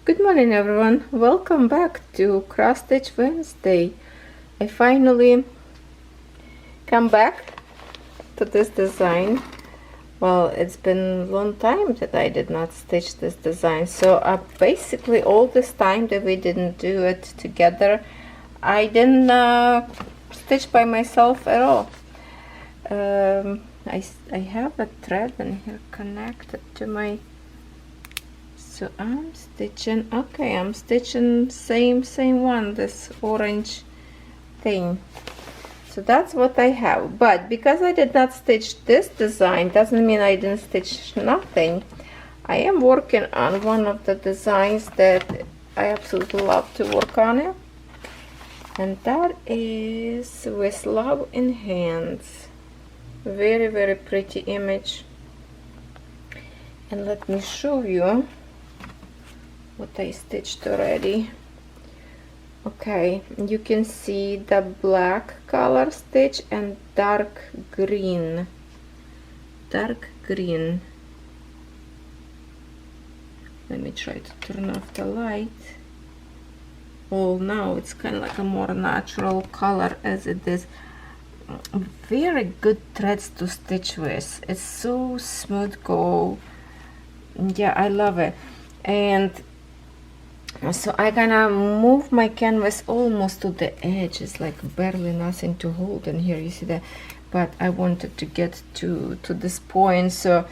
Good morning everyone, welcome back to Cross Stitch Wednesday. I finally come back to this design. Well, it's been a long time that I did not stitch this design, so basically all this time that we didn't do it together, I didn't stitch by myself at all. I have a thread in here connected to my, so I'm stitching, okay, I'm stitching same one, this orange thing. So that's what I have, but because I did not stitch this design doesn't mean I didn't stitch nothing. I am working on one of the designs that I absolutely love to work on it, and that is With Love in Hands. Very pretty image. And let me show you what I stitched already. Okay, you can see the black color stitch and dark green. Let me try to turn off the light. Oh, now it's kind of like a more natural color as it is. Very good threads to stitch with. It's so smooth go. Yeah, I love it. And so I gonna move my canvas almost to the edge. It's like barely nothing to hold in here, you see that, but I wanted to get to this point, so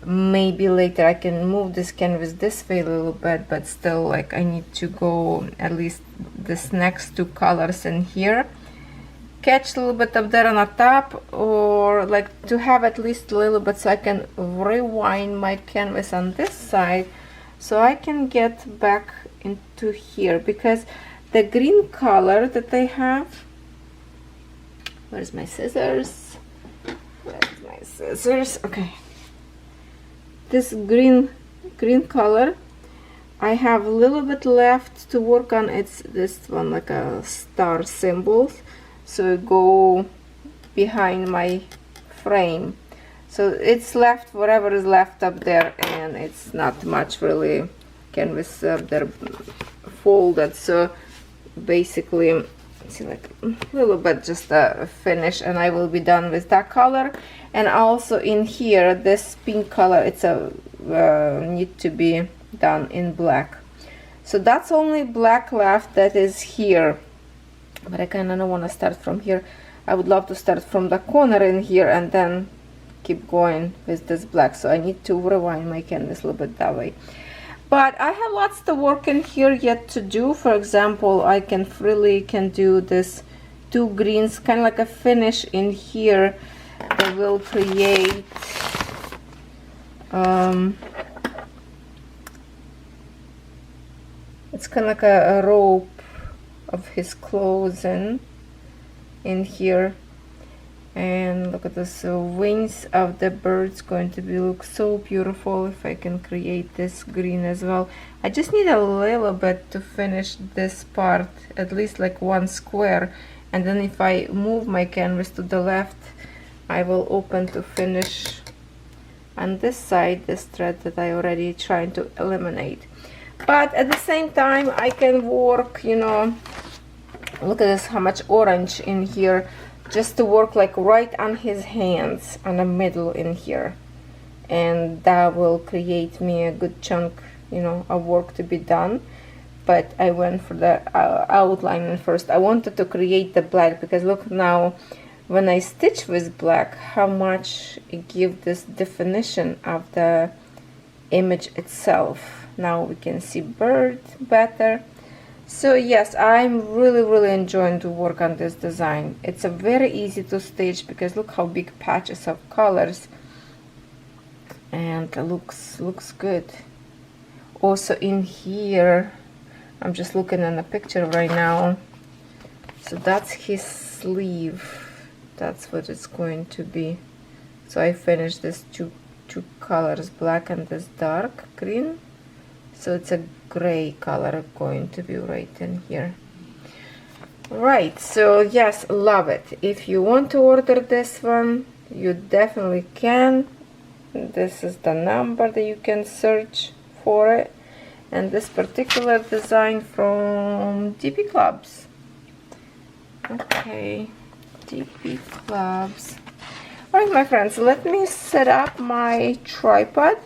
maybe later I can move this canvas this way a little bit, but still, like, I need to go at least this next two colors in here, catch a little bit of that on the top, or like to have at least a little bit so I can rewind my canvas on this side so I can get back into here, because the green color that I have, where's my scissors, okay, this green color, I have a little bit left to work on. It's this one, like a star symbol, so go behind my frame, so it's left whatever is left up there, and it's not much really canvas they're folded, so basically see, like a little bit just a finish, and I will be done with that color. And also in here, this pink color, it's a need to be done in black, so that's only black left that is here, but I kind of don't want to start from here. I would love to start from the corner in here and then keep going with this black, so I need to rewind my canvas a little bit that way. But I have lots to work in here yet to do. For example, I can freely do this two greens, kind of like a finish in here that will create it's kind of like a rope of his clothes in here. And look at this, wings of the birds going to be look so beautiful if I can create this green as well. I just need a little bit to finish this part, at least like one square, and then if I move my canvas to the left, I will open to finish on this side this thread that I already trying to eliminate. But at the same time I can work, you know, look at this, how much orange in here, just to work like right on his hands, on the middle in here, and that will create me a good chunk, you know, of work to be done. But I went for the outline first. I wanted to create the black, because look now when I stitch with black how much it gives this definition of the image itself. Now we can see bird better. So yes, I'm really enjoying to work on this design. It's a very easy to stitch, because look how big patches of colors, and it looks good. Also in here, I'm just looking at the picture right now, so that's his sleeve, that's what it's going to be. So I finished this two colors, black and this dark green, so it's a gray color going to be right in here. Right, so yes, love it. If you want to order this one, you definitely can. This is the number that you can search for it, and this particular design from DPCLUBS. Okay, DPCLUBS. Alright, my friends, let me set up my tripod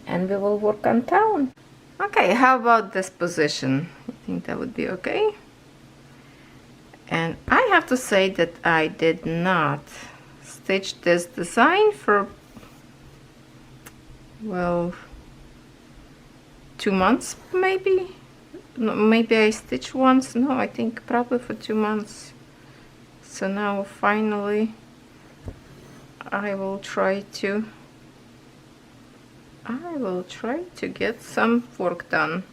and we will work on town. Okay, how about this position? I think that would be okay. And I have to say that I did not stitch this design for, well, 2 months maybe. No, maybe I stitched once. No, I think probably for 2 months. So now finally I will try to get some work done.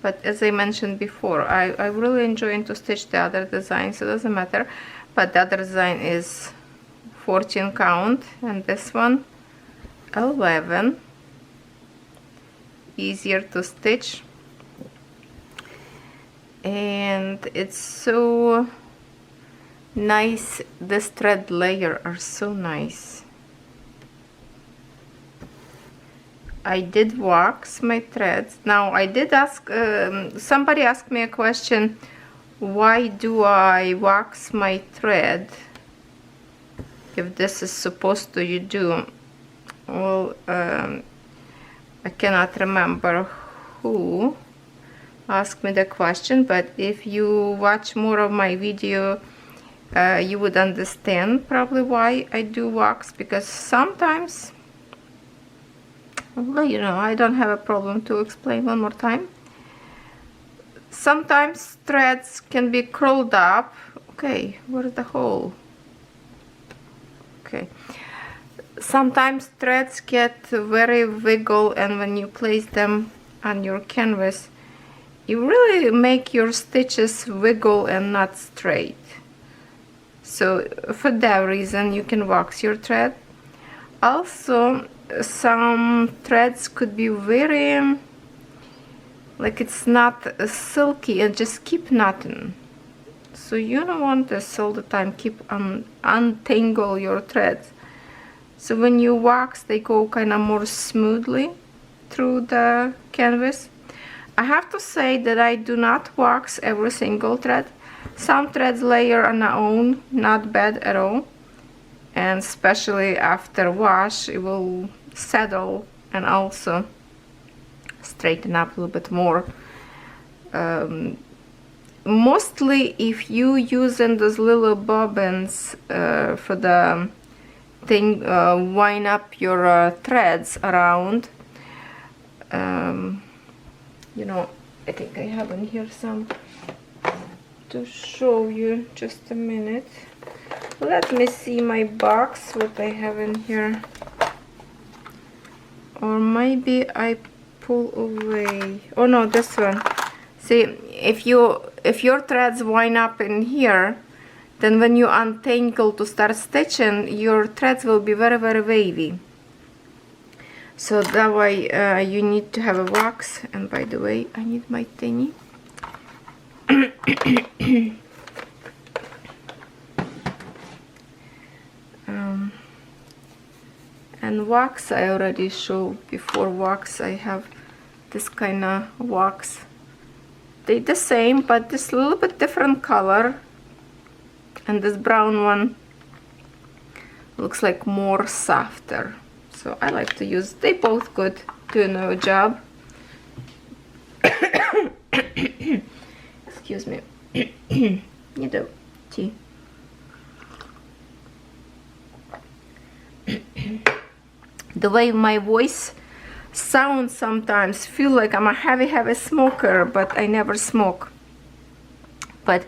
But as I mentioned before, I really enjoy to stitch the other design, so it doesn't matter. But the other design is 14 count and this one 11. Easier to stitch, and it's so nice. This thread layer are so nice. I did wax my threads. Now I did ask, somebody asked me a question, why do I wax my thread if this is supposed to you do? Well, I cannot remember who asked me the question, but if you watch more of my video, you would understand probably why I do wax, because sometimes, well, you know, I don't have a problem to explain one more time. Sometimes threads can be curled up. Okay, where's the hole? Okay. Sometimes threads get very wiggle, and when you place them on your canvas, you really make your stitches wiggle and not straight. So for that reason you can wax your thread. Also, some threads could be very, like, it's not silky and just keep knotting. So you don't want this all the time. Keep untangle your threads. So when you wax, they go kind of more smoothly through the canvas. I have to say that I do not wax every single thread. Some threads layer on their own, not bad at all. And especially after wash, it will settle and also straighten up a little bit more. Mostly if you using those little bobbins for the thing, wind up your threads around. You know, I think I have in here some to show you. Just a minute. Let me see my box, what I have in here. Or maybe I pull away. Oh no, this one. See, if your threads wind up in here, then when you untangle to start stitching, your threads will be very, very wavy. So that way you need to have a wax. And by the way, I need my thingy. And wax I already showed before. Wax, I have this kind of wax. They the same, but this little bit different color. And this brown one looks like more softer. So I like to use, they both good, do no job. Excuse me. Need a tea. The way my voice sounds sometimes, feel like I'm a heavy smoker, but I never smoke. But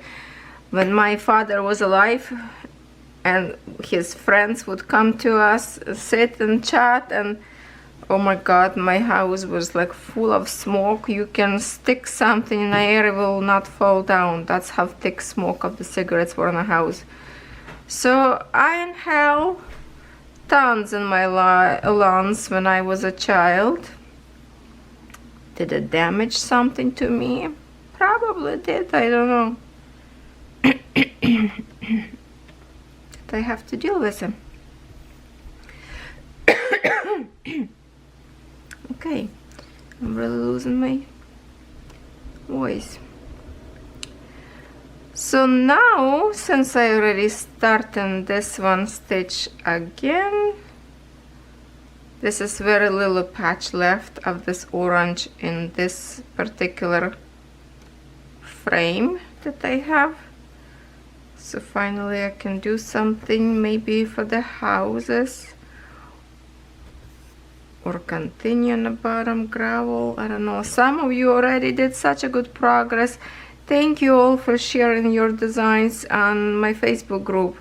when my father was alive and his friends would come to us, sit and chat, and oh my god, my house was like full of smoke. You can stick something in the air, it will not fall down. That's how thick smoke of the cigarettes were in the house. So I inhaled tons in my lungs when I was a child. Did it damage something to me? Probably did, I don't know. But I have to deal with them. Okay, I'm really losing my voice. So now, since I already started this one stitch again, this is very little patch left of this orange in this particular frame that I have. So finally I can do something maybe for the houses, or continue on the bottom gravel. I don't know. Some of you already did such a good progress. Thank you all for sharing your designs on my Facebook group.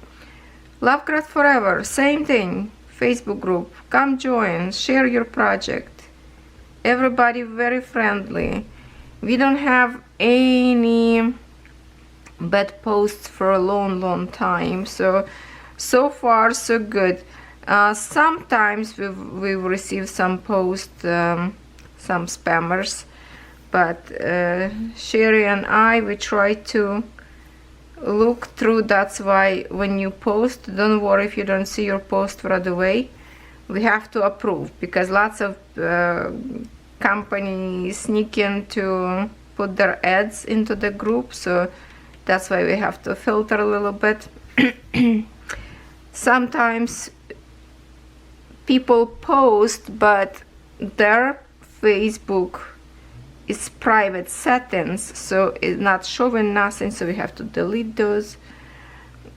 Lovecraftforever, same thing. Facebook group. Come join, share your project. Everybody very friendly. We don't have any bad posts for a long time. So far so good. Sometimes we've received some posts, some spammers, but Sherry and I, we try to look through. That's why when you post, don't worry if you don't see your post right away. We have to approve, because lots of companies sneak in to put their ads into the group, so that's why we have to filter a little bit. Sometimes people post, but their Facebook is private settings, so it's not showing nothing, so we have to delete those.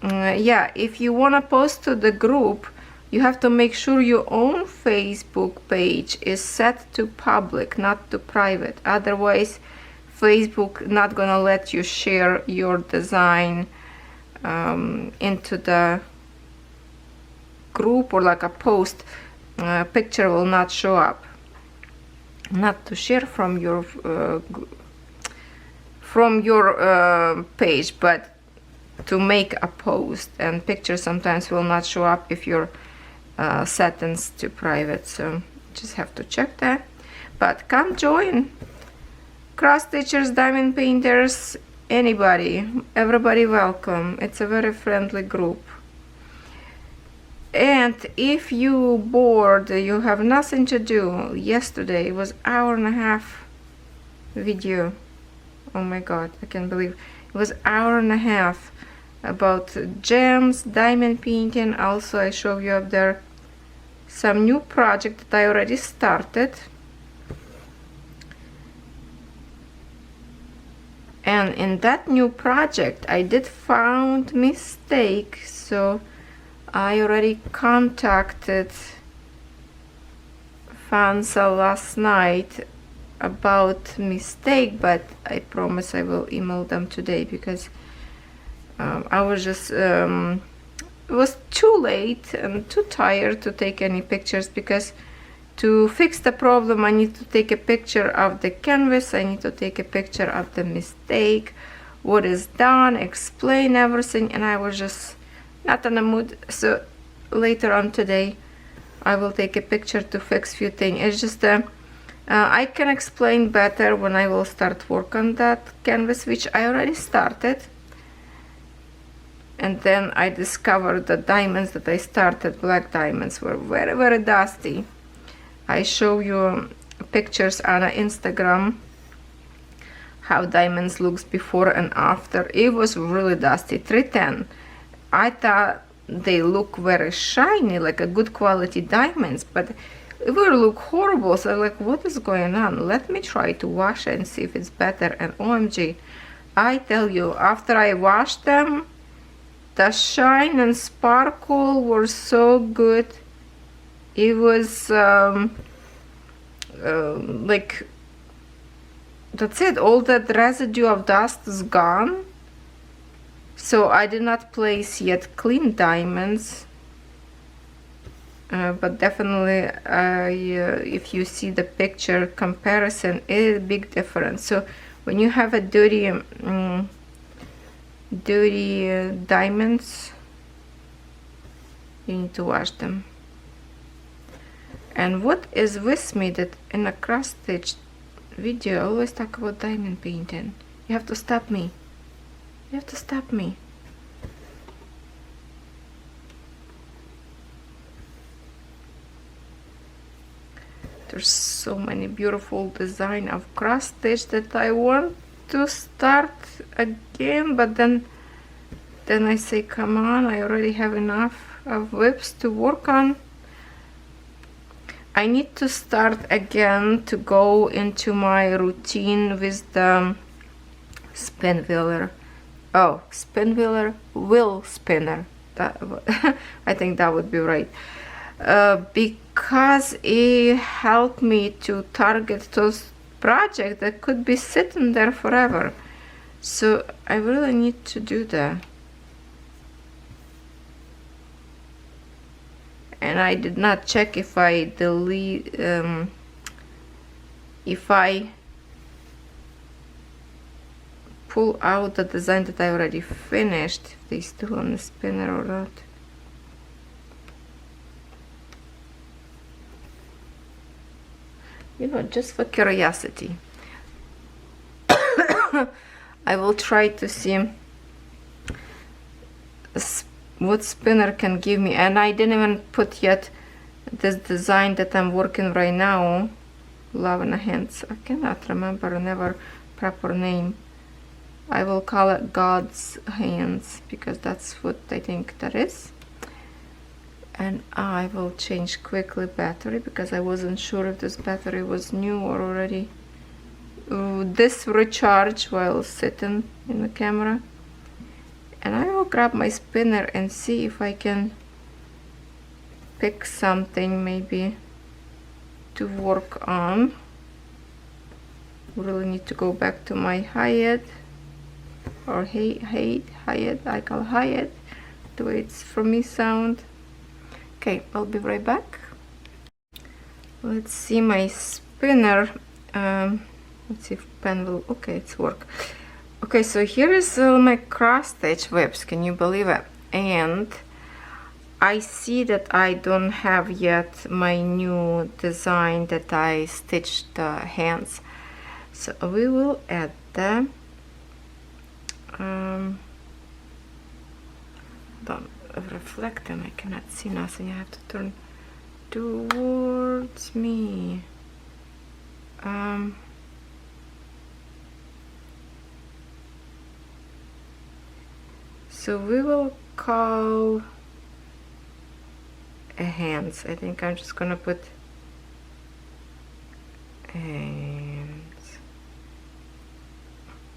Yeah, if you want to post to the group, you have to make sure your own Facebook page is set to public, not to private. Otherwise, Facebook not gonna let you share your design into the group, or like a post. Picture will not show up. Not to share from your page, but to make a post, and pictures sometimes will not show up if your settings to private, so just have to check that. But come join. Cross stitchers, diamond painters, anybody, everybody welcome. It's a very friendly group. And if you bored, you have nothing to do, yesterday it was hour-and-a-half video. Oh my god, I can't believe it was hour-and-a-half about gems, diamond painting. Also I show you up there some new project that I already started, and in that new project I did found mistake, so I already contacted FANSELLS last night about mistake, but I promise I will email them today, because I was just it was too late and too tired to take any pictures, because to fix the problem I need to take a picture of the canvas, I need to take a picture of the mistake, what is done, explain everything, and I was just not in the mood. So later on today I will take a picture to fix few things. It's just I can explain better when I will start work on that canvas, which I already started. And then I discovered the diamonds that I started, black diamonds, were very dusty. I show you pictures on Instagram how diamonds looks before and after. It was really dusty. 310. I thought they look very shiny, like a good quality diamonds, but it will look horrible. So like, what is going on? Let me try to wash it and see if it's better. And OMG, I tell you, after I washed them, the shine and sparkle were so good. It was like, that's it, all that residue of dust is gone. So I did not place yet clean diamonds, but definitely if you see the picture comparison, it is a big difference. So when you have a dirty diamonds, you need to wash them. And what is with me that in a cross stitch video I always talk about diamond painting? You have to stop me. You have to stop me. there's so many beautiful design of cross stitch that I want to start again, but then I say, come on, I already have enough of whips to work on. I need to start again to go into my routine with the spin wheeler. Oh, spin wheeler, wheel spinner. That I think that would be right. Because it helped me to target those projects that could be sitting there forever. So I really need to do that. And I did not check if I delete, if I pull out the design that I already finished, if they still on the spinner or not. You know, just for curiosity. I will try to see what spinner can give me. And I didn't even put yet this design that I'm working right now. Love in the Hands. I cannot remember never proper name. I will call it God's Hands because that's what I think that is. And I will change quickly battery because I wasn't sure if this battery was new or already. This recharge while sitting in the camera. And I will grab my spinner and see if I can pick something maybe to work on. Really need to go back to my Hyatt or Hyatt, I call Hyatt, the way it's for me sound. Okay, I'll be right back. Let's see my spinner. Let's see if pen will, okay, it's work. Okay, so here is my cross stitch whips, can you believe it? And I see that I don't have yet my new design that I stitched the hands. So we will add that. Don't reflect them, I cannot see nothing, I have to turn towards me. So we will call a hands. I think I'm just gonna put hands.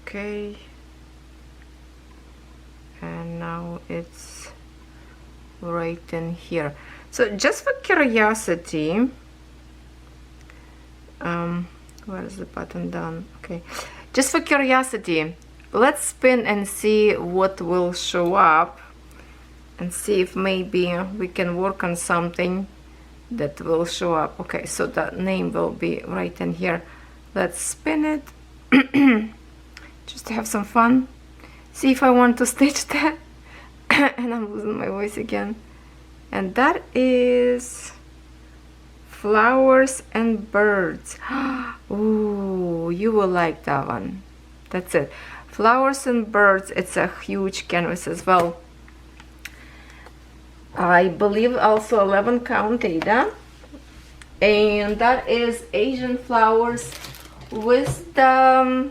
Okay. And now it's right in here. So just for curiosity, where is the button done? Okay. Just for curiosity, let's spin and see what will show up and see if maybe we can work on something that will show up. Okay, so that name will be right in here. Let's spin it just to have some fun. See if I want to stitch that. And I'm losing my voice again. And that is Flowers and Birds. Ooh, you will like that one. That's it. Flowers and Birds. It's a huge canvas as well. I believe also 11 count data. And that is Asian flowers with the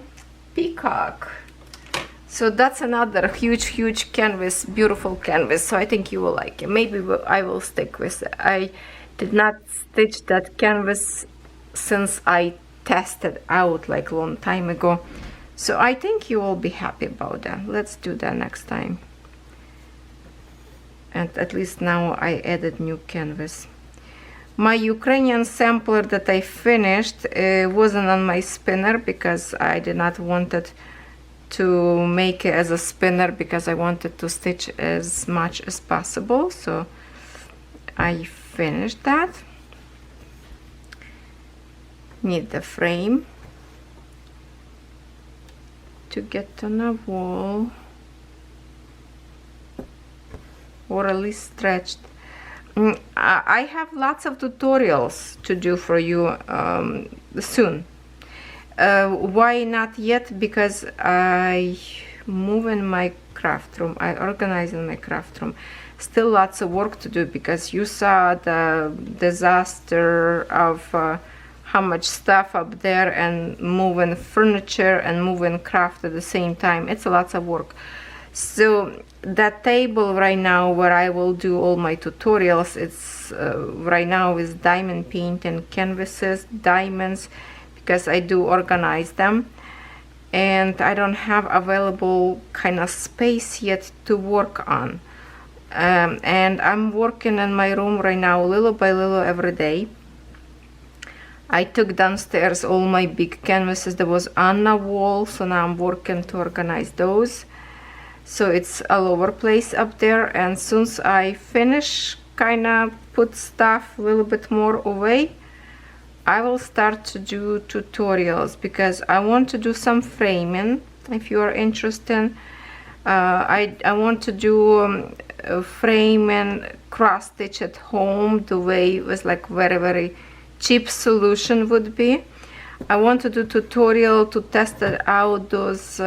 peacock. So that's another huge canvas, beautiful canvas. So I think you will like it. Maybe I will stick with it. I did not stitch that canvas since I tested out like a long time ago. So I think you will be happy about that. Let's do that next time. And at least now I added new canvas. My Ukrainian sampler that I finished wasn't on my spinner because I did not want it to make it as a spinner because I wanted to stitch as much as possible. So I finished that. Need the frame to get on a wall, or at least stretched. I have lots of tutorials to do for you soon. Why not yet? Because I move in my craft room, I organize in my craft room. Still lots of work to do because you saw the disaster of how much stuff up there and moving furniture and moving craft at the same time. It's lots of work. So that table right now where I will do all my tutorials, it's right now is diamond paint and canvases, diamonds, because I do organize them, and I don't have available kind of space yet to work on. And I'm working in my room right now little by little every day. I took downstairs all my big canvases that was on the wall, so now I'm working to organize those. So it's all over place up there, and soon as I finish kind of put stuff a little bit more away, I will start to do tutorials, because I want to do some framing. If you are interested, I want to do framing cross stitch at home the way it was like very cheap solution would be. I want to do tutorial to test it out, those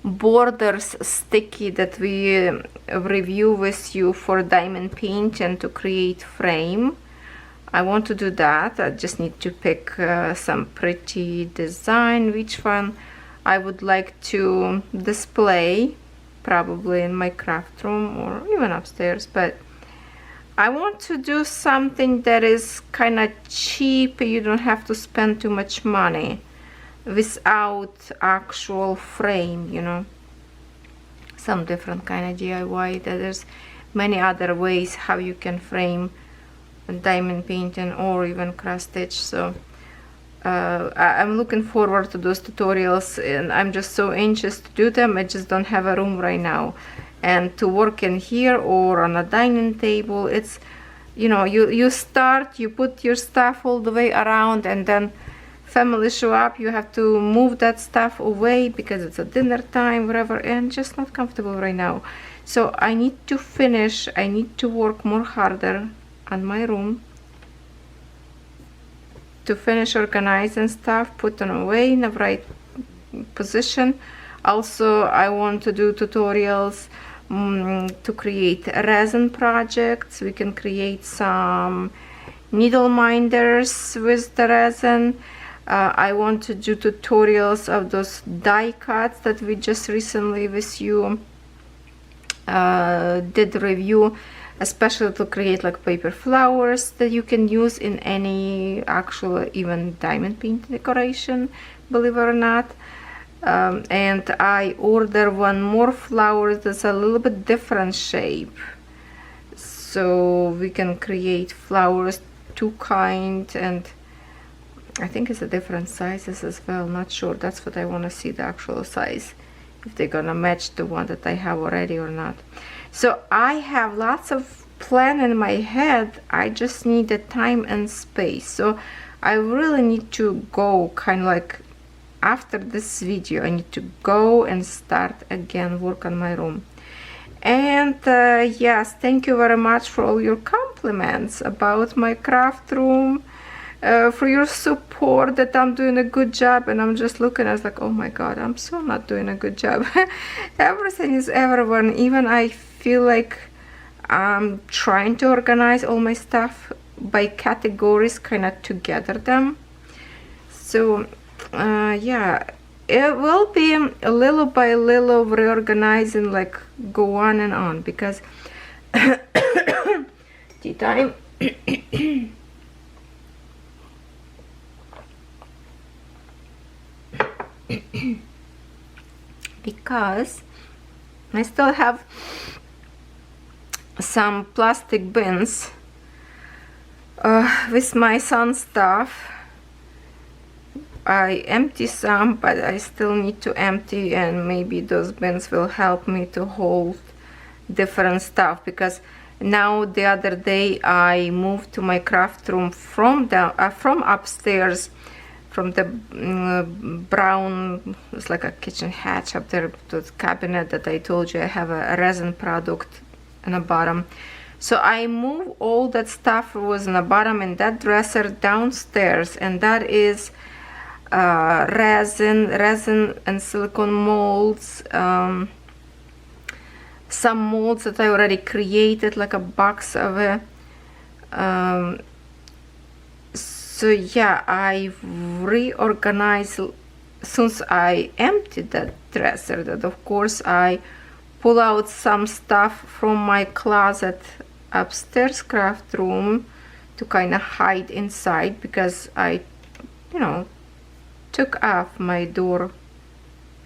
borders sticky that we review with you for diamond paint and to create frame. I want to do that. I just need to pick some pretty design, which one I would like to display, probably in my craft room or even upstairs. But I want to do something that is kind of cheap. You don't have to spend too much money without actual frame, you know. Some different kind of DIY. There's many other ways how you can frame diamond painting or even cross stitch. So I'm looking forward to those tutorials, and I'm just so anxious to do them. I just don't have a room right now, and to work in here or on a dining table, it's, you know, you start, you put your stuff all the way around, and then family show up, you have to move that stuff away because it's a dinner time, whatever, and just not comfortable right now. So I need to finish, I need to work more harder on my room to finish organizing stuff, put them away in the right position. Also, I want to do tutorials to create resin projects. We can create some needle minders with the resin. I want to do tutorials of those die cuts that we just recently with you did review, especially to create like paper flowers that you can use in any actual even diamond paint decoration, believe it or not. And I order one more flower that's a little bit different shape, so we can create flowers two kind, and I think it's a different sizes as well. Not sure, that's what I want to see, the actual size, if they're gonna match the one that I have already or not. So I have lots of plan in my head, I just need the time and space. So I really need to go kind of like after this video, I need to go and start again work on my room. And yes, thank you very much for all your compliments about my craft room, for your support that I'm doing a good job. And I'm just looking, I was like, oh my god, I'm so not doing a good job. Everything is everyone, even I feel like I'm trying to organize all my stuff by categories, kind of together them. So yeah, it will be a little by little reorganizing, like go on and on, because tea time. Because I still have some plastic bins with my son's stuff. I empty some, but I still need to empty, and maybe those bins will help me to hold different stuff, because now the other day I moved to my craft room from upstairs, from the brown, it's like a kitchen hatch up there, to the cabinet that I told you I have a resin product in the bottom. So I move all that stuff was in the bottom in that dresser downstairs, and that is resin and silicone molds, some molds that I already created, like a box of it. So yeah, I reorganized since I emptied that dresser, that of course I pull out some stuff from my closet upstairs craft room to kind of hide inside, because I, you know, took off my door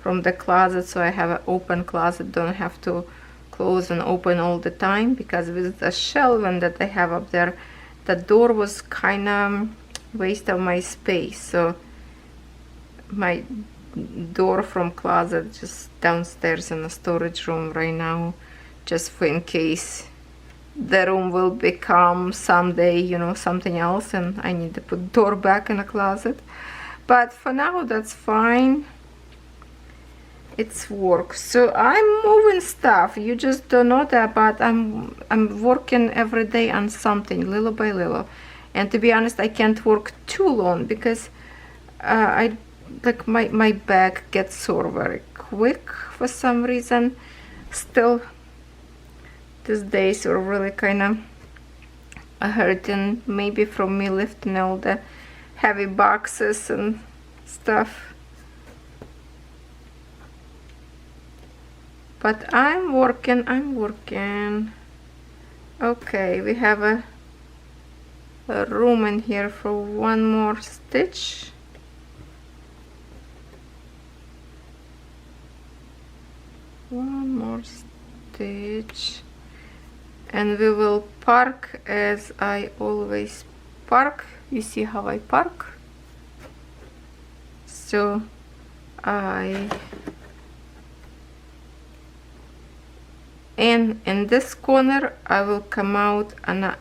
from the closet, so I have an open closet, don't have to close and open all the time, because with the shelving that I have up there, the door was kind of waste of my space. So my door from closet just downstairs in the storage room right now, just for in case the room will become someday, you know, something else and I need to put door back in the closet. But for now that's fine, it's work. So I'm moving stuff, you just don't know that, but I'm working every day on something, little by little. And to be honest, I can't work too long, because I like my back gets sore very quick for some reason. Still these days are really kind of hurting, maybe from me lifting all the heavy boxes and stuff. But I'm working. Okay, we have a room in here for one more stitch. One more stitch, and we will park as I always park. You see how I park? So in this corner I will come out on the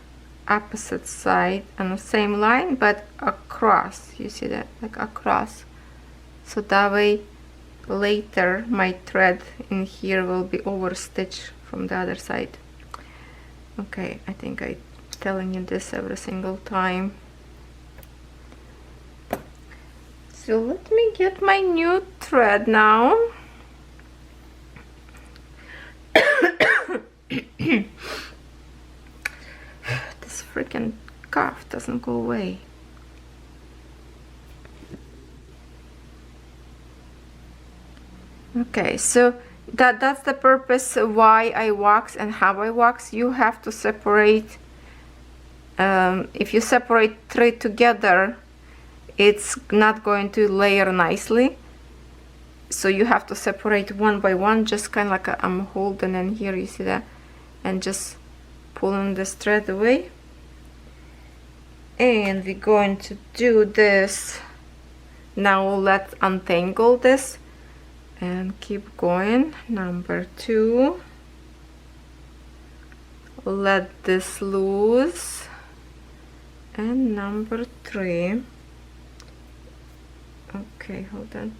opposite side on the same line, but across. You see that? Like across. So that way later my thread in here will be overstitched from the other side. Okay, I think I'm telling you this every single time. So let me get my new thread now. This freaking cough doesn't go away. Okay, so that's the purpose why I wax and how I wax. You have to separate. If you separate three together, it's not going to layer nicely. So you have to separate one by one, just kind of like I'm holding in here, you see that, and just pulling this thread away. And we're going to do this now. Let's untangle this and keep going. Number 2, let this loose, and number 3. Okay, hold on.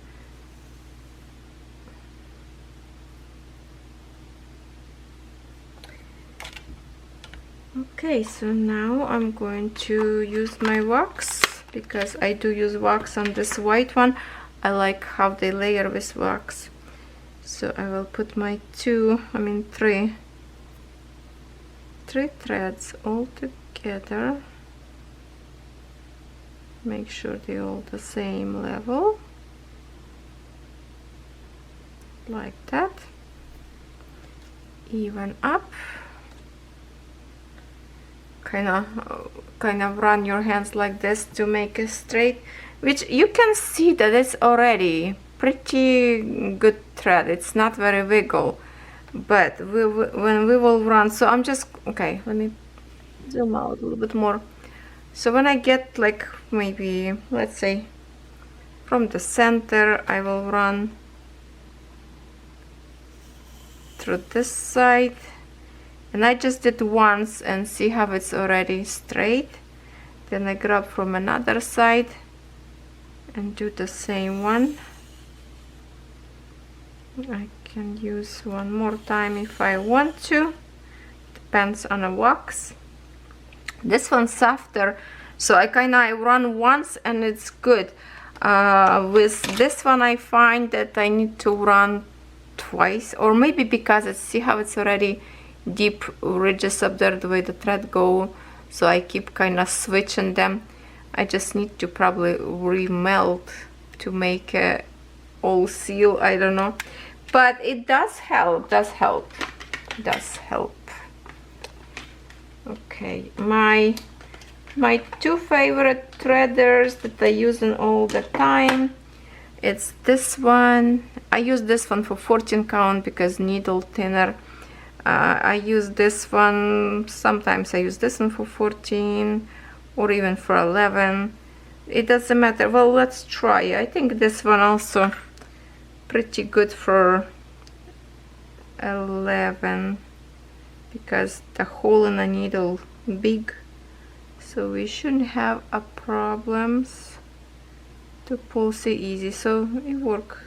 Okay, so now I'm going to use my wax, because I do use wax on this white one. I like how they layer with wax. So I will put my three threads all together. Make sure they're all the same level, like that. Even up. Kind of run your hands like this to make it straight, which you can see that it's already pretty good thread. It's not very wiggle, but when we will run, so I'm just, okay, let me zoom out a little bit more. So when I get like maybe, let's say from the center, I will run through this side. And I just did once and see how it's already straight. Then I grab from another side and do the same one. I can use one more time if I want to. Depends on the wax. This one's softer, so I run once and it's good. With this one I find that I need to run twice, or maybe because see how it's already deep ridges up there, the way the thread go, so I keep kind of switching them. I just need to probably remelt to make a all seal, I don't know, but it does help, does help. Okay, my two favorite threaders that I use all the time, it's this one. I use this one for 14 count because needle thinner. I use this one, sometimes I use this one for 14 or even for 11. It doesn't matter. Well, let's try. I think this one also pretty good for 11 because the hole in the needle big, so we shouldn't have a problems to pull so easy. So it work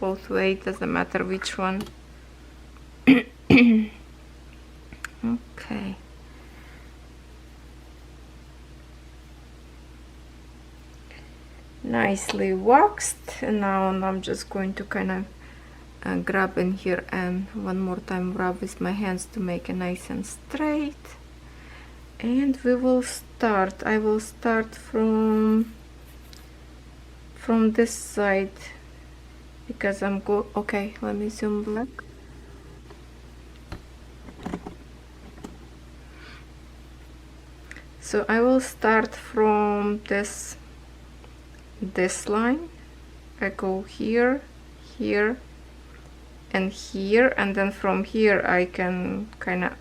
both ways, doesn't matter which one. Okay, nicely waxed, and now I'm just going to kind of grab in here and one more time rub with my hands to make it nice and straight. And we will start. I will start from this side because I'm okay, let me zoom back. So I will start from this line. I go here, here, and here, and then from here I can kind of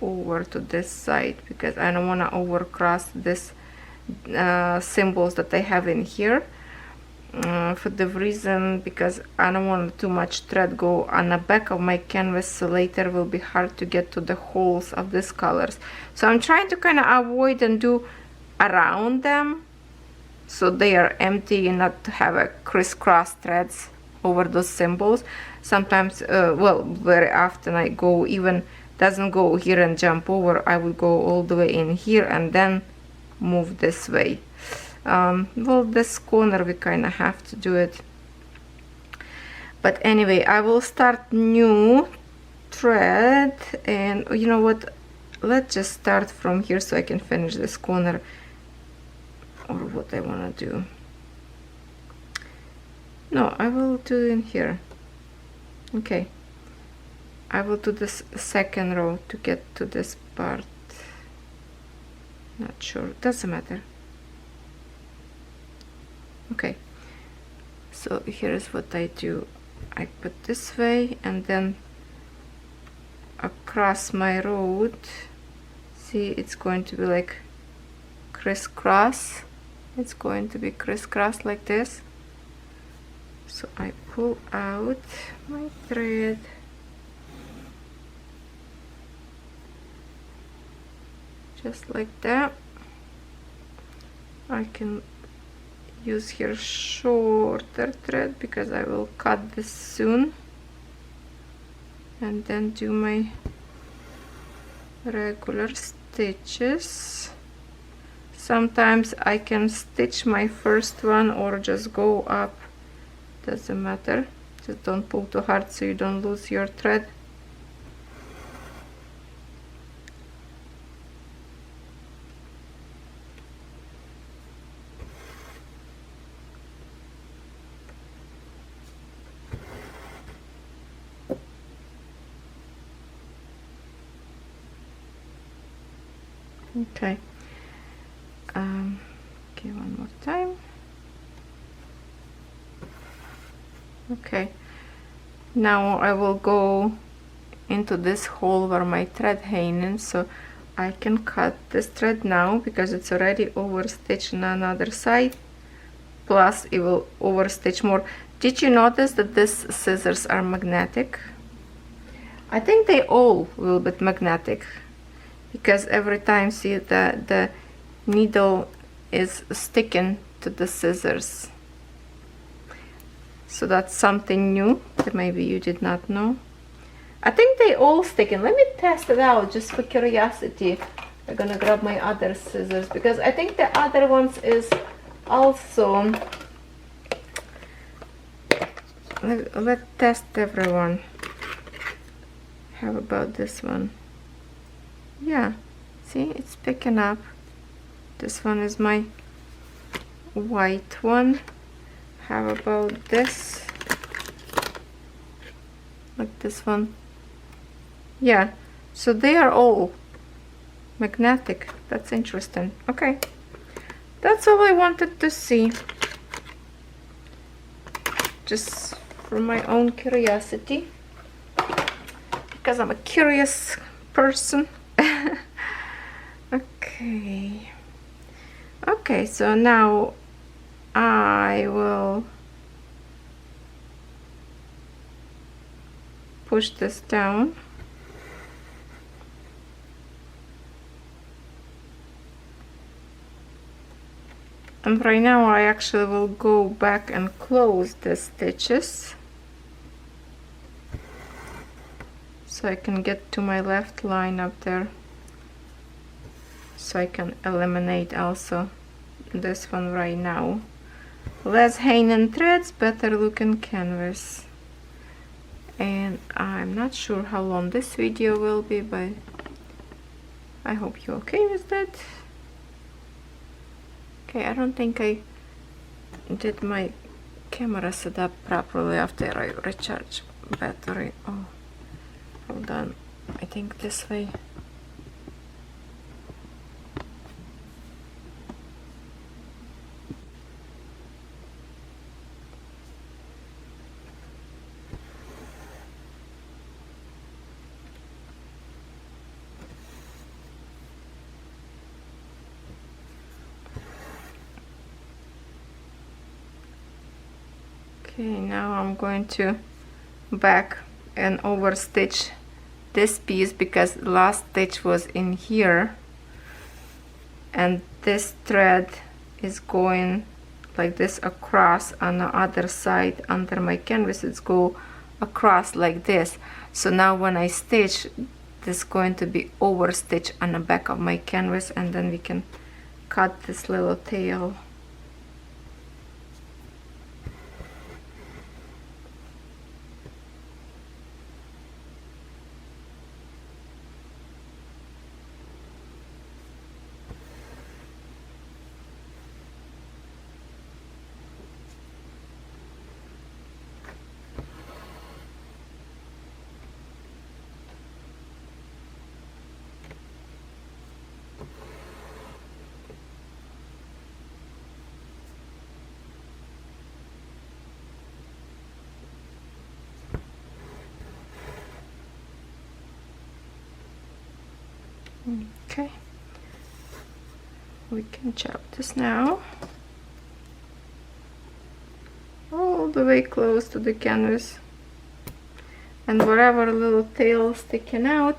over to this side because I don't want to overcross this symbols that I have in here, for the reason because I don't want too much thread go on the back of my canvas, so later will be hard to get to the holes of these colors. So I'm trying to kind of avoid and do around them so they are empty and not to have a crisscross threads over those symbols. Sometimes well, very often I go even doesn't go here and jump over. I will go all the way in here and then move this way. Well, this corner we kind of have to do it, but anyway, I will start new thread, and you know what, let's just start from here so I can finish this corner, or what I want to do. No, I will do in here. Okay, I will do this second row to get to this part. Not sure, doesn't matter. Okay, so here's what I do. I put this way and then across my road, see, it's going to be like crisscross. It's going to be crisscross like this. So I pull out my thread, just like that. I can use here shorter thread because I will cut this soon, and then do my regular stitches. Sometimes I can stitch my first one or just go up, doesn't matter, just don't pull too hard so you don't lose your thread. Okay, okay, one more time. Okay, now I will go into this hole where my thread hanging, so I can cut this thread now because it's already overstitched on another side, plus it will overstitch more. Did you notice that these scissors are magnetic? I think they all will be magnetic, because every time, see, the needle is sticking to the scissors. So that's something new that maybe you did not know. I think they all sticking. Let me test it out just for curiosity. I'm gonna grab my other scissors because I think the other ones is also. Let's test everyone. How about this one? Yeah, see, it's picking up. This one is my white one. How about this? Like this one. Yeah, so they are all magnetic. That's interesting. Okay, that's all I wanted to see, just for my own curiosity, because I'm a curious person. Okay, so now I will push this down. And right now I actually will go back and close the stitches so I can get to my left line up there, so I can eliminate also this one right now. Less hanging threads, better looking canvas. And I'm not sure how long this video will be, but I hope you're okay with that. Okay, I don't think I did my camera setup properly after I recharge battery. Oh, hold on. I think this way. Okay, now I'm going to back and overstitch this piece because the last stitch was in here, and this thread is going like this across on the other side under my canvas. It's go across like this. So now when I stitch, this is going to be overstitched on the back of my canvas, and then we can cut this little tail. Okay, we can chop this now all the way close to the canvas, and whatever little tail sticking out,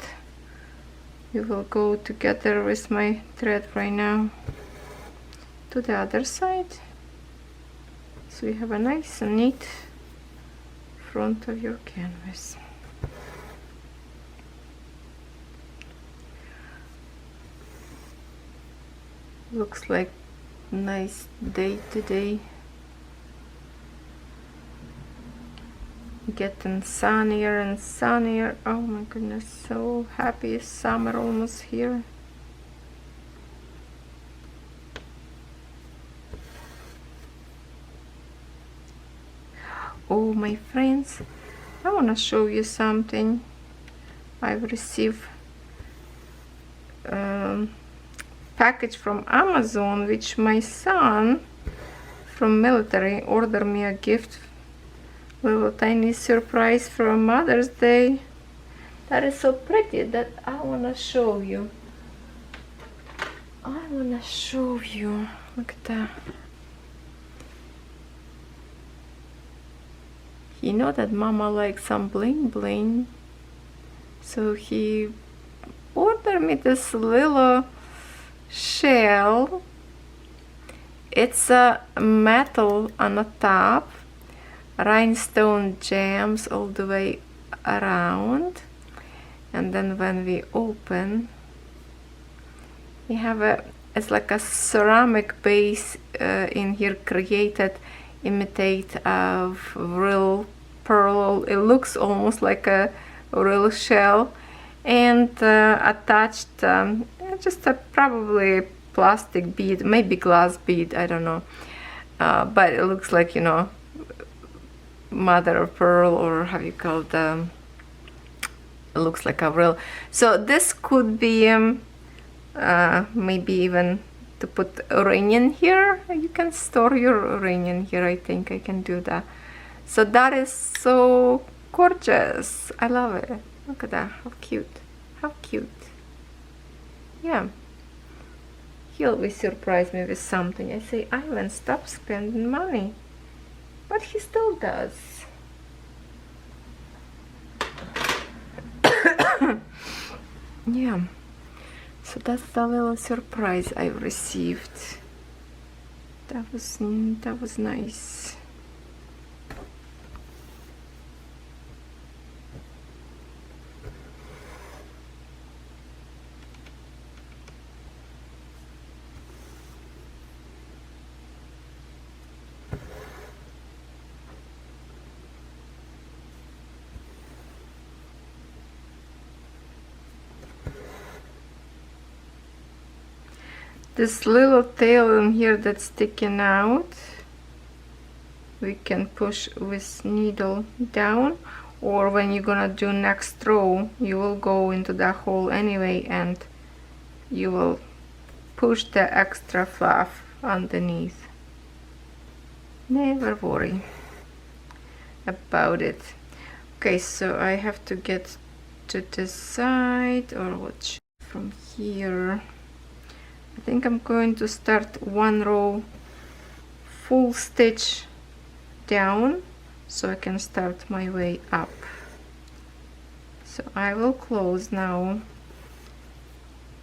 you will go together with my thread right now to the other side, so you have a nice and neat front of your canvas. Looks like nice day today. Getting sunnier and sunnier. Oh my goodness, so happy, summer almost here. Oh my friends, I want to show you something. I've received package from Amazon, which my son from military ordered me a gift, little tiny surprise for Mother's Day. That is so pretty that I want to show you. I want to show you. Look at that. He know that Mama likes some bling bling, so he ordered me this little shell. It's a metal on the top, rhinestone gems all the way around, and then when we open, we have it's like a ceramic base in here, created imitate of real pearl. It looks almost like a real shell, and attached just a probably plastic bead, maybe glass bead, I don't know. but it looks like, you know, mother of pearl, or how you call them. It looks like a real. So this could be maybe even to put Ukrainian here. You can store your Ukrainian here. I think I can do that. So that is so gorgeous. I love it. Look at that. How cute. How cute. Yeah. He always surprise me with something. I say, Ivan, stop spending money. But he still does. Yeah. So that's the little surprise I received. That was nice. This little tail in here that's sticking out, we can push with needle down, or when you're gonna do next row, you will go into that hole anyway and you will push the extra fluff underneath. Never worry about it. Okay, so I have to get to the side, or what, from here. I think I'm going to start one row full stitch down so I can start my way up. So I will close now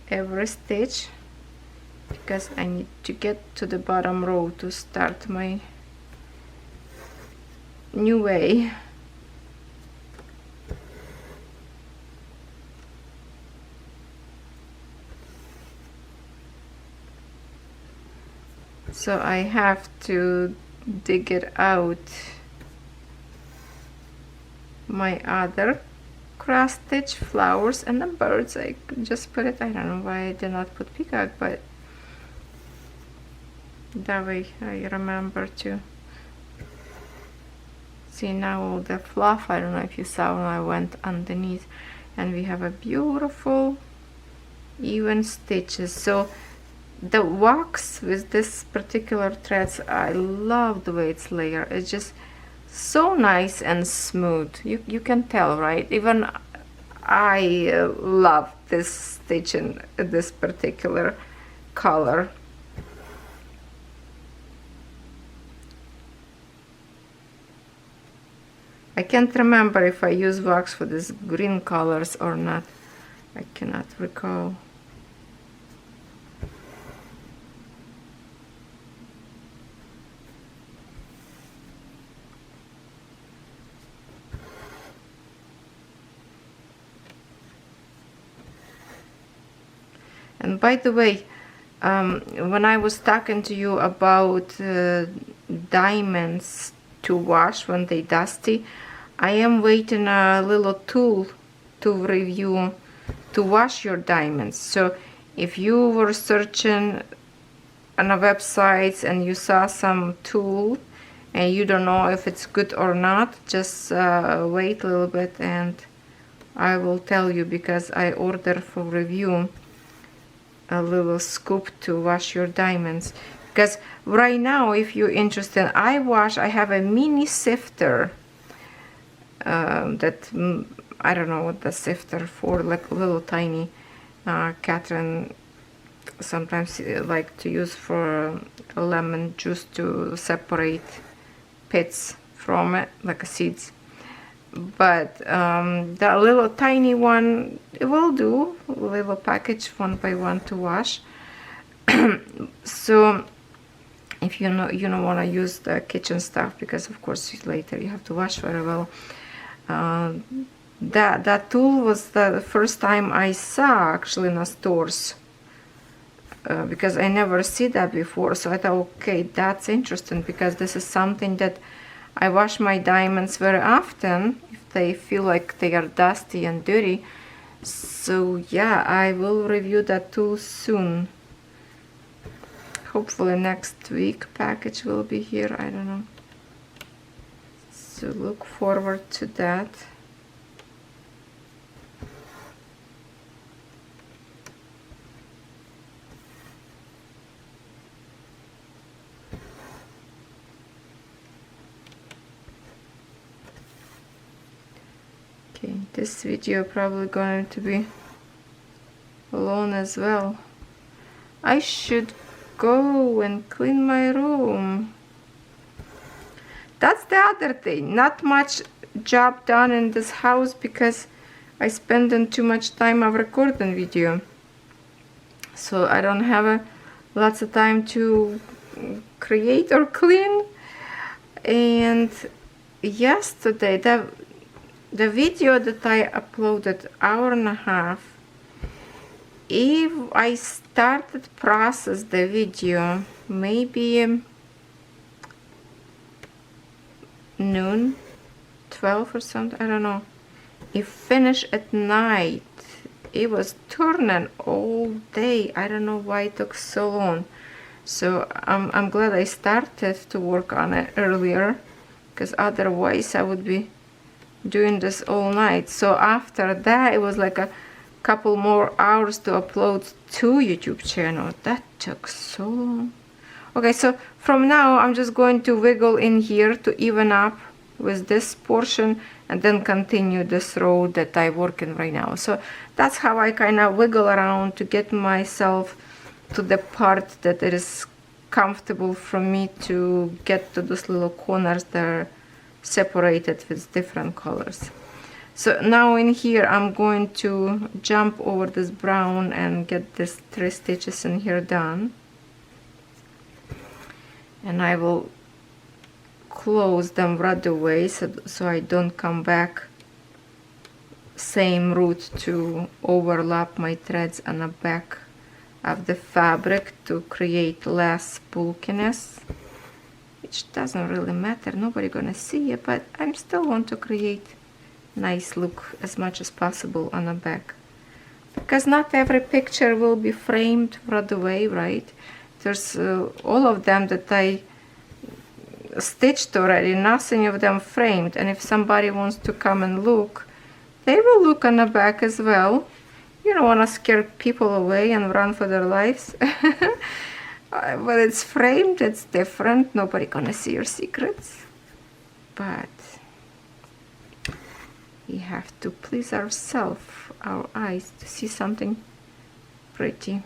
every stitch because I need to get to the bottom row to start my new way. So I have to dig it out, my other cross stitch, flowers and the birds. I just put it, I don't know why I did not put peacock, but that way I remember to see now all the fluff. I don't know if you saw when I went underneath, and we have a beautiful even stitches. So the wax with this particular threads, I love the way it's layered. It's just so nice and smooth. You can tell, right? Even I love this stitch in this particular color. I can't remember if I use wax for these green colors or not. I cannot recall. And by the way, when I was talking to you about diamonds to wash when they dusty, I am waiting a little tool to review to wash your diamonds. So if you were searching on a website and you saw some tool and you don't know if it's good or not, just wait a little bit and I will tell you, because I ordered for review a little scoop to wash your diamonds. Because right now, if you're interested, I have a mini sifter that I don't know what the sifter for, like a little tiny. Catherine sometimes like to use for lemon juice to separate pits from it, like seeds. But the little tiny one, it will do, little package 1 by 1 to wash. So if you don't want to use the kitchen stuff, because of course later you have to wash very well, that tool was the first time I saw actually in the stores, because I never see that before. So I thought, okay, that's interesting, because this is something that I wash my diamonds very often if they feel like they are dusty and dirty. So yeah, I will review that tool soon. hopefully next week package will be here, I don't know. So look forward to that. Okay, this video probably going to be alone as well. I should go and clean my room. That's the other thing. Not much job done in this house because I spend too much time of recording video. So I don't have lots of time to create or clean. And yesterday, the video that I uploaded, hour and a half, if I started process the video maybe noon, 12 or something, I don't know, if finish at night, it was turning all day. I don't know why it took so long. So I'm glad I started to work on it earlier, because otherwise I would be doing this all night. So after that, it was like a couple more hours to upload to YouTube channel. That took so long. Okay, so from now I'm just going to wiggle in here to even up with this portion and then continue this row that I work in right now. So that's how I kind of wiggle around to get myself to the part that it is comfortable for me to get to those little corners that are separated with different colors. So now in here I'm going to jump over this brown and get this 3 stitches in here done, and I will close them right away so I don't come back same route to overlap my threads on the back of the fabric to create less bulkiness, which doesn't really matter, nobody gonna see it, but I still want to create nice look as much as possible on the back, because not every picture will be framed right away, right? There's all of them that I stitched already, nothing of them framed, and if somebody wants to come and look, they will look on the back as well. You don't want to scare people away and run for their lives. But it's framed, it's different, nobody gonna see your secrets, but we have to please ourselves, our eyes, to see something pretty.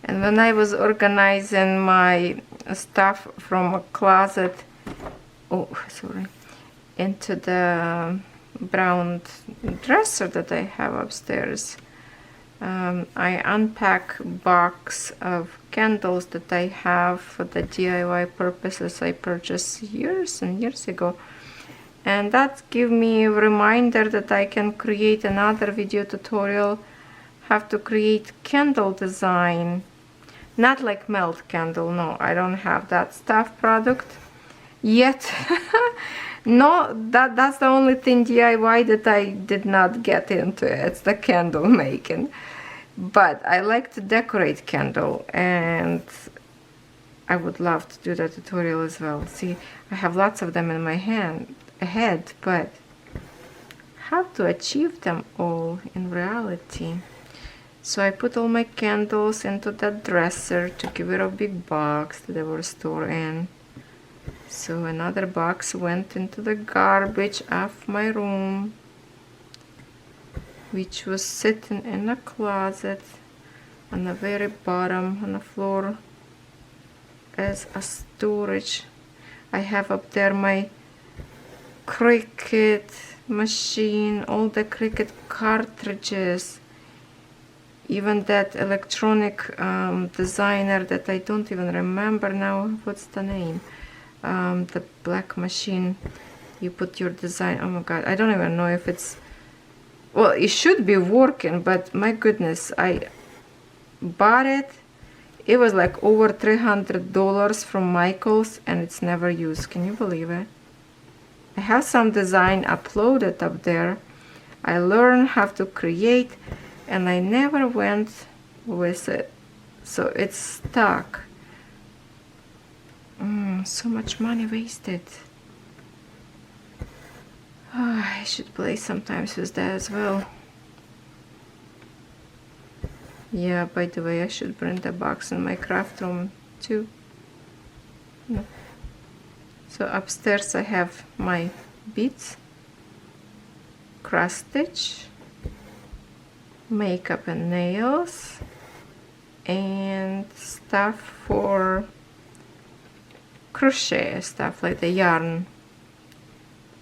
And when I was organizing my stuff from a closet, into the brown dresser that I have upstairs, I unpack box of candles that I have for the DIY purposes I purchased years and years ago. And that give me a reminder that I can create another video tutorial, have to create candle design. Not like melt candle, no, I don't have that stuff product yet. No, that's the only thing DIY that I did not get into. It's the candle making. But I like to decorate candle, and I would love to do that tutorial as well. See, I have lots of them in my head, but how to achieve them all in reality? So I put all my candles into that dresser to give it a big box that they were stored in. So another box went into the garbage of my room, which was sitting in a closet on the very bottom on the floor as a storage. I have up there my Cricut machine, all the Cricut cartridges. even that electronic designer that I don't even remember now, what's the name, the black machine, you put your design, oh my god, I don't even know if it's, well, it should be working, but my goodness, I bought it, it was like over $300 from Michael's, and it's never used. Can you believe it? I have some design uploaded up there. I learned how to create, and I never went with it, so it's stuck. So much money wasted. Oh, I should play sometimes with that as well. Yeah, by the way, I should bring the box in my craft room too. No. So upstairs I have my beads, cross stitch, makeup and nails, and stuff for crochet, stuff like the yarn.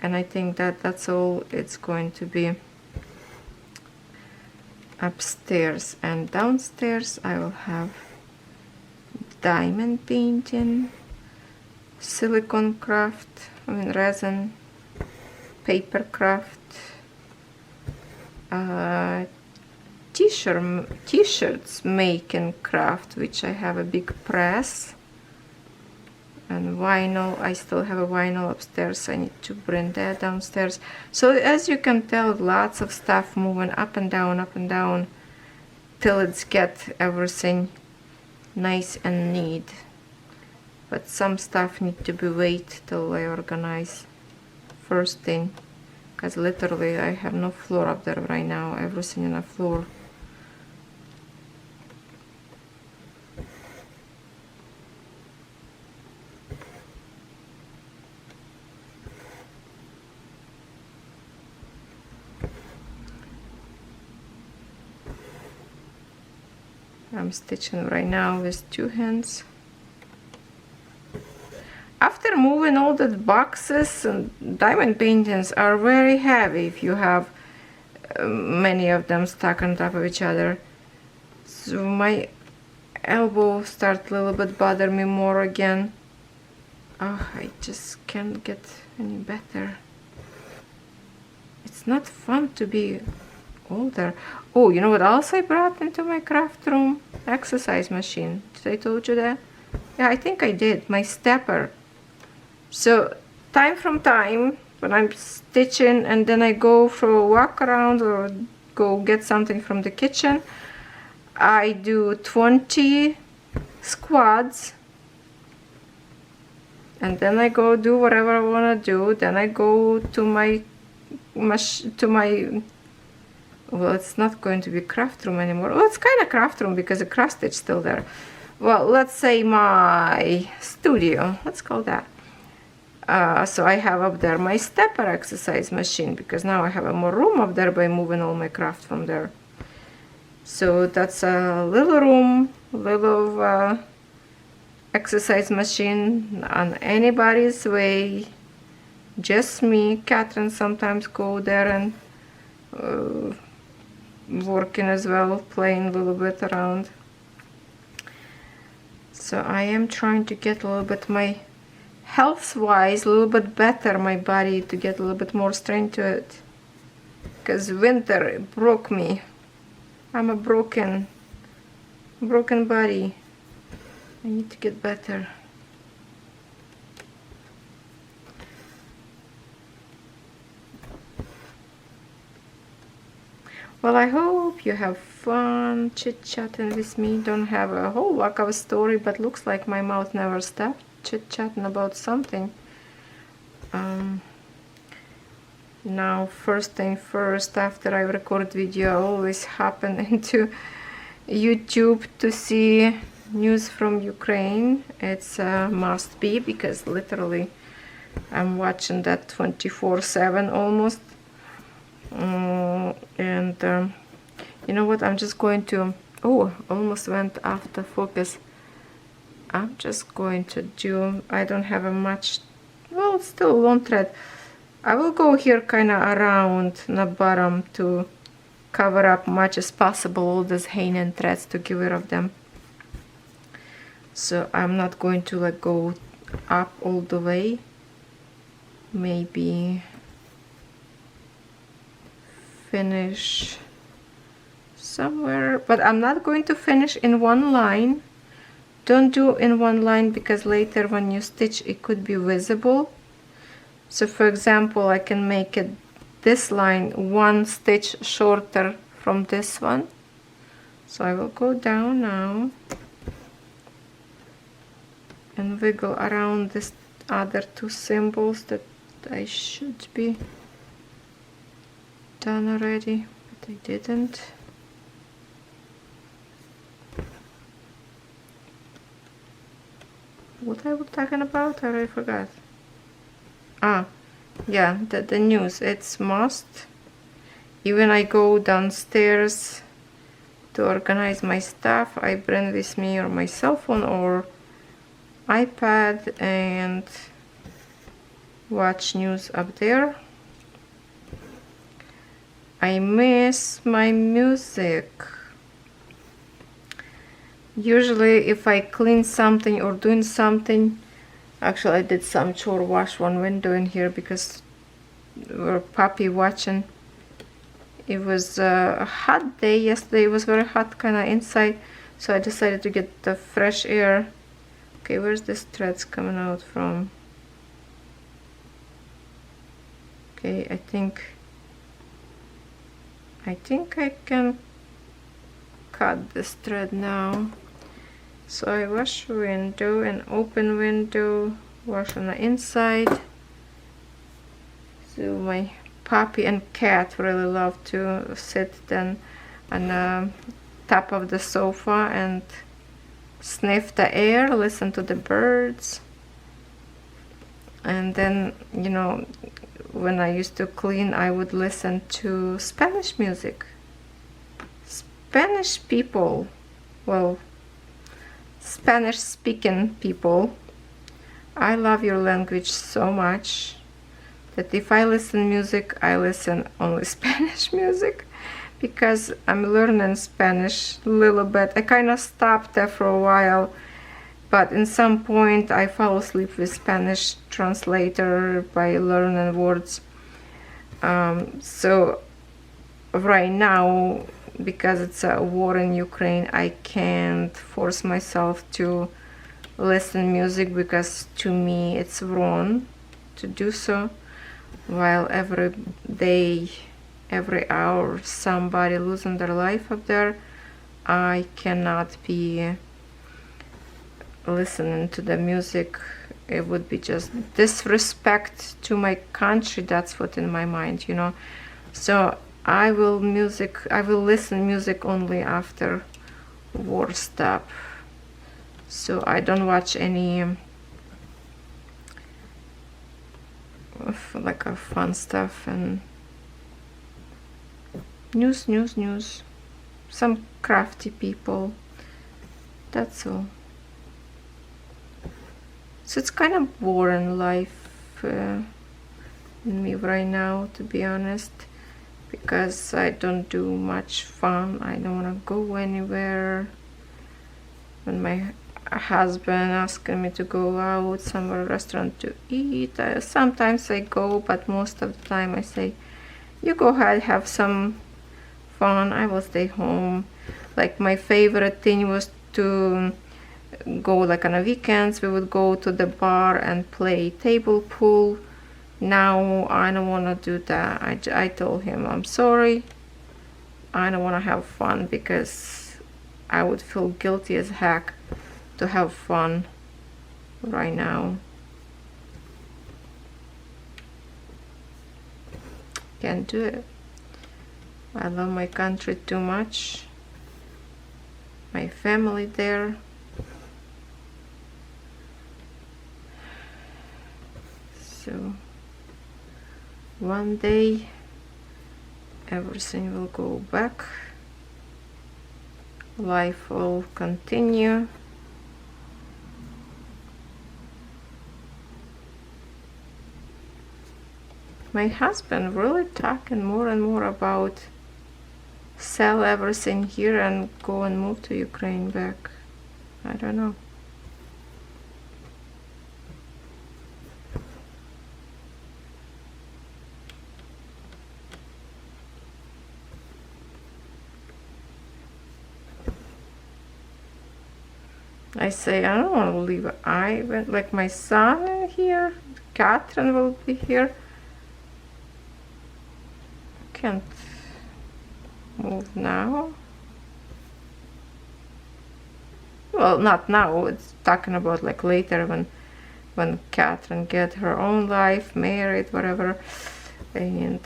And I think that that's all it's going to be upstairs. And downstairs I will have diamond painting, silicone craft, resin, paper craft, t-shirts making craft, which I have a big press, and vinyl. I still have a vinyl upstairs. I need to bring that downstairs. So as you can tell, lots of stuff moving up and down till it's get everything nice and neat. But some stuff need to be wait till I organize first thing, because literally I have no floor up there right now, everything on the floor. I'm stitching right now with 2 hands. After moving all the boxes, and diamond paintings are very heavy if you have many of them stuck on top of each other. So my elbow starts a little bit bother me more again. Oh, I just can't get any better. It's not fun to be older. Oh, you know what else I brought into my craft room? Exercise machine. Did I told you that? Yeah, I think I did. My stepper. So time from time when I'm stitching and then I go for a walk around or go get something from the kitchen, I do 20 squats, and then I go do whatever I want to do. Then I go to my well, it's not going to be craft room anymore. Well, it's kind of craft room because the craft stitch is still there. Well, let's say my studio, let's call that. So I have up there my stepper exercise machine, because now I have a more room up there by moving all my craft from there. So that's a little room, little exercise machine on anybody's way. Just me. Catherine sometimes go there and working as well, playing a little bit around. So I am trying to get a little bit my health-wise a little bit better, my body, to get a little bit more strength to it, because winter broke me. I'm a broken body. I need to get better. Well, I hope you have fun chit-chatting with me. Don't have a whole lot of a story, but looks like my mouth never stopped chit-chatting about something. Now, first thing first, after I record video, I always happen into YouTube to see news from Ukraine. It's must be, because literally I'm watching that 24/7 almost. You know what, I'm just going to, oh, almost went off the focus. I'm just going to do, I don't have a much, well, still long thread. I will go here kind of around the bottom to cover up much as possible all these hanging threads to get rid of them. So I'm not going to like go up all the way. Maybe finish somewhere, but I'm not going to finish in one line. Don't do in one line, because later when you stitch it could be visible. So for example, I can make it this line one stitch shorter from this one. So I will go down now and wiggle around this other two symbols that I should be done already, but I didn't. What I was talking about, I already forgot. Ah, yeah, the news, it's must. Even I go downstairs to organize my stuff, I bring with me or my cell phone or iPad and watch news up there. I miss my music. Usually if I clean something or doing something, actually I did some chore, wash one window in here because we're puppy watching. It was a hot day yesterday, it was very hot kind of inside, so I decided to get the fresh air. Okay, where's this threads coming out from? Okay, I think I can cut this thread now. So I wash window and open window, wash on the inside. So my puppy and cat really love to sit then on the top of the sofa and sniff the air, listen to the birds. And then, you know, when I used to clean, I would listen to Spanish music. Spanish people, well, Spanish speaking people, I love your language so much that if I listen music, I listen only Spanish music, because I'm learning Spanish a little bit. I kind of stopped there for a while, but in some point I fall asleep with Spanish translator by learning words. So right now, because it's a war in Ukraine, I can't force myself to listen music, because to me it's wrong to do so. While every day, every hour, somebody losing their life up there, I cannot be listening to the music. It would be just disrespect to my country. That's what in my mind, you know. So I will listen music only after war stop. So I don't watch any like fun stuff and news. Some crafty people. That's all. So it's kind of boring life in me right now, to be honest, because I don't do much fun. I don't want to go anywhere. When my husband asking me to go out somewhere, restaurant to eat, sometimes I go, but most of the time I say, you go ahead, have some fun, I will stay home. Like my favorite thing was to go, like on the weekends we would go to the bar and play table pool. Now I don't want to do that. I told him I'm sorry, I don't want to have fun, because I would feel guilty as heck to have fun right now. Can't do it. I love my country too much, my family there. So one day everything will go back, life will continue. My husband really talking more and more about sell everything here and go and move to Ukraine back. I don't know. I say I don't want to leave Ivan, like my son in here. Catherine will be here. Can't move now. Well, not now. It's talking about like later when Catherine get her own life, married, whatever, and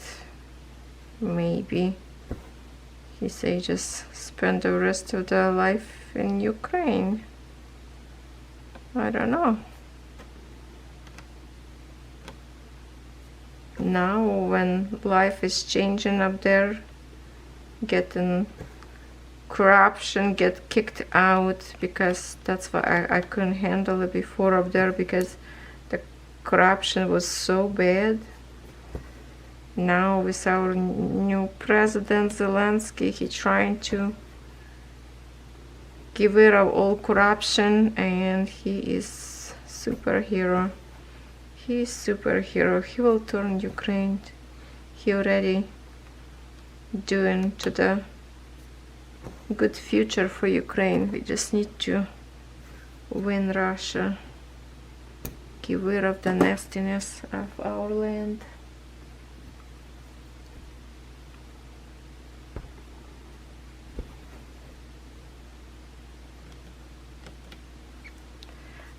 maybe he say just spend the rest of their life in Ukraine. I don't know. Now when life is changing up there, getting corruption, get kicked out, because that's why I couldn't handle it before up there, because the corruption was so bad. Now with our new president Zelensky, he trying to get rid of all corruption, and he is superhero. He is superhero. He will turn Ukraine. He already doing to the good future for Ukraine. We just need to win Russia, get rid of the nastiness of our land.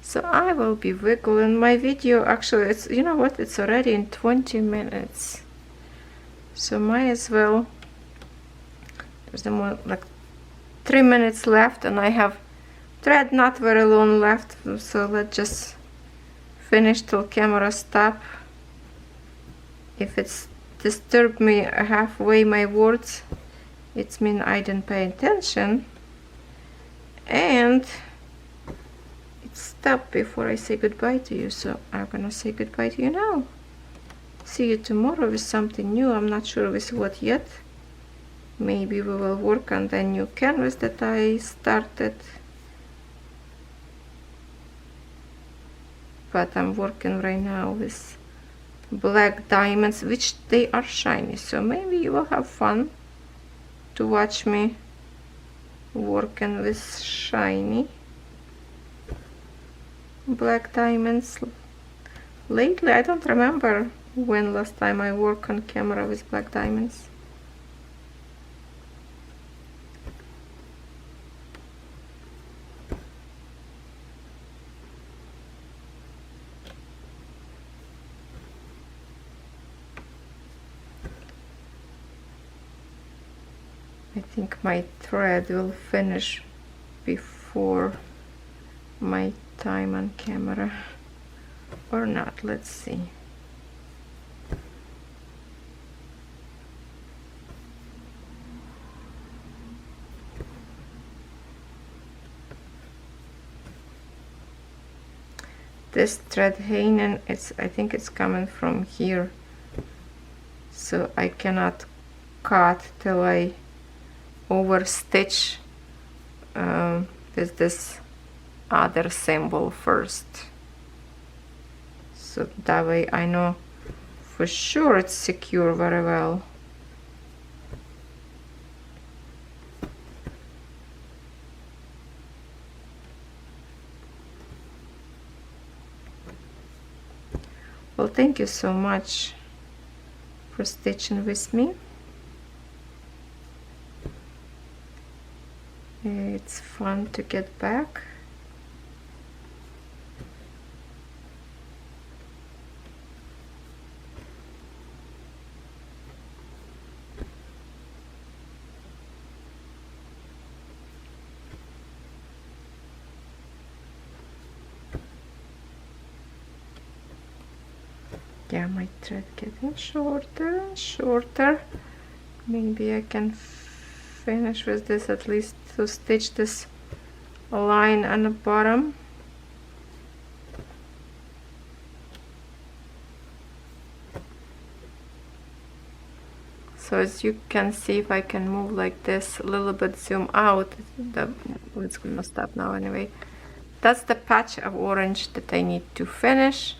So I will be wiggling my video. Actually, it's, you know what, it's already in 20 minutes, so might as well. There's more like 3 minutes left, and I have thread not very long left, so let's just finish till camera stop. If it's disturbed me halfway my words, it means I didn't pay attention, and stop before I say goodbye to you. So I'm gonna say goodbye to you now. See you tomorrow with something new. I'm not sure with what yet. Maybe we will work on the new canvas that I started, but I'm working right now with black diamonds, which they are shiny, so maybe you will have fun to watch me working with shiny black diamonds. Lately I don't remember when last time I worked on camera with black diamonds. I think my thread will finish before my time on camera, or not. Let's see. This thread hanging, I think it's coming from here, so I cannot cut till I over stitch with this other symbol first, so that way I know for sure it's secure very well. Well, thank you so much for stitching with me. It's fun to get back. Yeah, my thread getting shorter and shorter. Maybe I can finish with this, at least to stitch this line on the bottom. So as you can see, if I can move like this a little bit, zoom out, it's gonna stop now anyway. That's the patch of orange that I need to finish,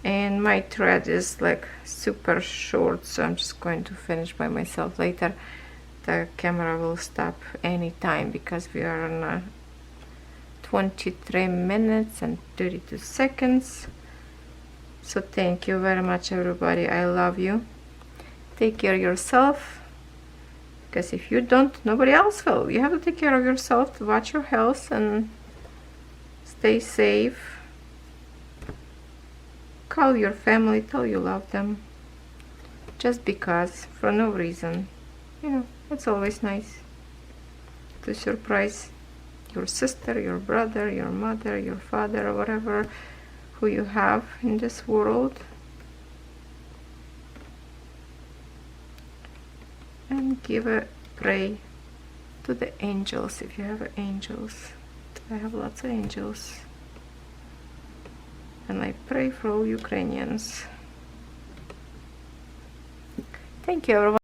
and my thread is like super short, so I'm just going to finish by myself later. The camera will stop anytime because we are on 23 minutes and 32 seconds. So thank you very much, everybody. I love you. Take care of yourself, because if you don't, nobody else will. You have to take care of yourself, to watch your health and stay safe. Call your family, tell you love them, just because, for no reason. You know, it's always nice to surprise your sister, your brother, your mother, your father, or whatever who you have in this world. And give a pray to the angels if you have angels. I have lots of angels. And I pray for all Ukrainians. Thank you, everyone.